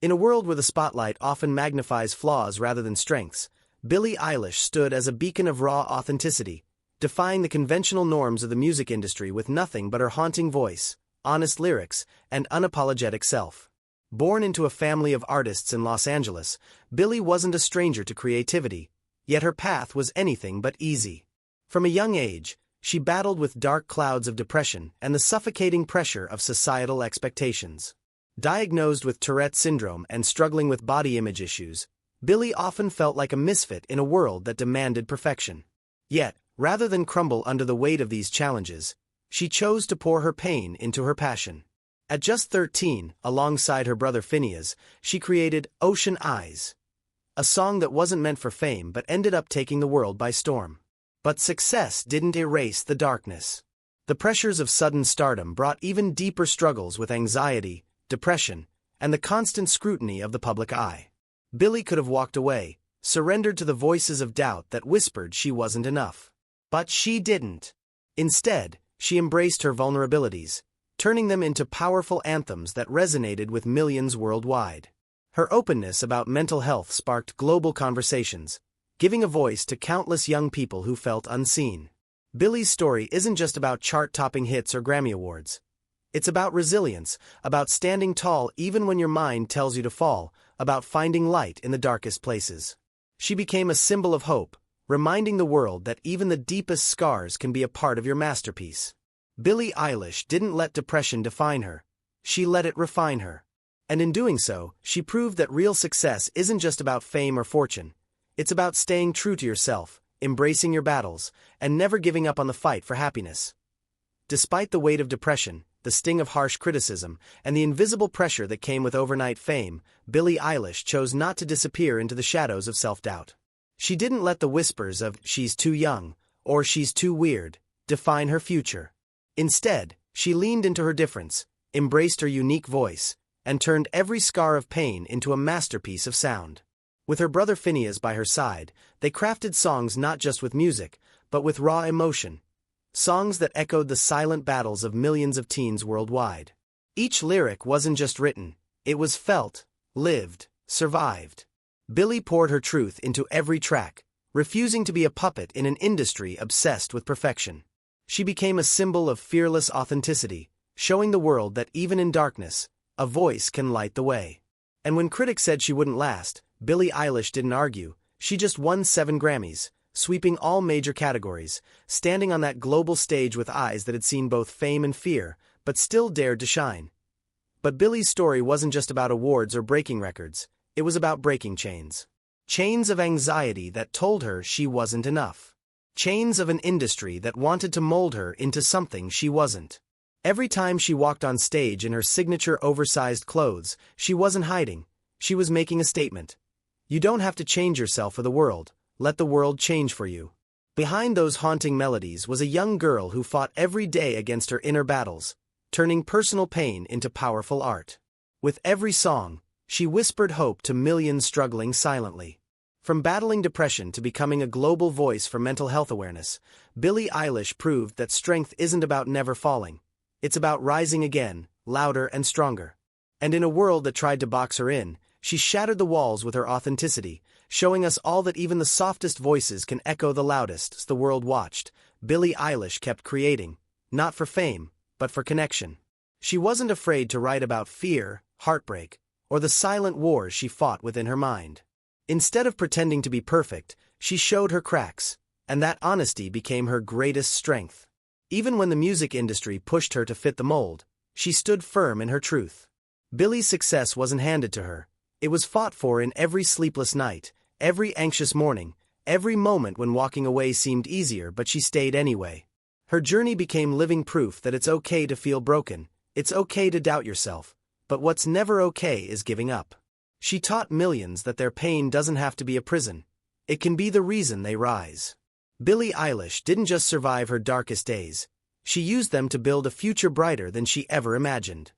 In a world where the spotlight often magnifies flaws rather than strengths, Billie Eilish stood as a beacon of raw authenticity, defying the conventional norms of the music industry with nothing but her haunting voice, honest lyrics, and unapologetic self. Born into a family of artists in Los Angeles, Billie wasn't a stranger to creativity, yet her path was anything but easy. From a young age, she battled with dark clouds of depression and the suffocating pressure of societal expectations. Diagnosed with Tourette syndrome and struggling with body image issues, Billie often felt like a misfit in a world that demanded perfection. Yet, rather than crumble under the weight of these challenges, she chose to pour her pain into her passion. At just 13, alongside her brother Phineas, she created Ocean Eyes, a song that wasn't meant for fame but ended up taking the world by storm. But success didn't erase the darkness. The pressures of sudden stardom brought even deeper struggles with anxiety, depression, and the constant scrutiny of the public eye. Billie could have walked away, surrendered to the voices of doubt that whispered she wasn't enough. But she didn't. Instead, she embraced her vulnerabilities, turning them into powerful anthems that resonated with millions worldwide. Her openness about mental health sparked global conversations, giving a voice to countless young people who felt unseen. Billie's story isn't just about chart-topping hits or Grammy Awards. It's about resilience, about standing tall even when your mind tells you to fall, about finding light in the darkest places. She became a symbol of hope, reminding the world that even the deepest scars can be a part of your masterpiece. Billie Eilish didn't let depression define her. She let it refine her. And in doing so, she proved that real success isn't just about fame or fortune. It's about staying true to yourself, embracing your battles, and never giving up on the fight for happiness. Despite the weight of depression, the sting of harsh criticism, and the invisible pressure that came with overnight fame, Billie Eilish chose not to disappear into the shadows of self-doubt. She didn't let the whispers of "she's too young" or "she's too weird" define her future. Instead, she leaned into her difference, embraced her unique voice, and turned every scar of pain into a masterpiece of sound. With her brother Phineas by her side, they crafted songs not just with music, but with raw emotion. Songs that echoed the silent battles of millions of teens worldwide. Each lyric wasn't just written, it was felt, lived, survived. Billie poured her truth into every track, refusing to be a puppet in an industry obsessed with perfection. She became a symbol of fearless authenticity, showing the world that even in darkness, a voice can light the way. And when critics said she wouldn't last, Billie Eilish didn't argue. She just won 7 Grammys, sweeping all major categories, standing on that global stage with eyes that had seen both fame and fear, but still dared to shine. But Billie's story wasn't just about awards or breaking records, it was about breaking chains. Chains of anxiety that told her she wasn't enough. Chains of an industry that wanted to mold her into something she wasn't. Every time she walked on stage in her signature oversized clothes, she wasn't hiding, she was making a statement. You don't have to change yourself for the world, let the world change for you. Behind those haunting melodies was a young girl who fought every day against her inner battles, turning personal pain into powerful art. With every song, she whispered hope to millions struggling silently. From battling depression to becoming a global voice for mental health awareness, Billie Eilish proved that strength isn't about never falling. It's about rising again, louder and stronger. And in a world that tried to box her in, she shattered the walls with her authenticity, showing us all that even the softest voices can echo the loudest. As the world watched, Billie Eilish kept creating, not for fame, but for connection. She wasn't afraid to write about fear, heartbreak, or the silent wars she fought within her mind. Instead of pretending to be perfect, she showed her cracks, and that honesty became her greatest strength. Even when the music industry pushed her to fit the mold, she stood firm in her truth. Billie's success wasn't handed to her. It was fought for in every sleepless night, every anxious morning, every moment when walking away seemed easier but she stayed anyway. Her journey became living proof that it's okay to feel broken, it's okay to doubt yourself, but what's never okay is giving up. She taught millions that their pain doesn't have to be a prison. It can be the reason they rise. Billie Eilish didn't just survive her darkest days. She used them to build a future brighter than she ever imagined.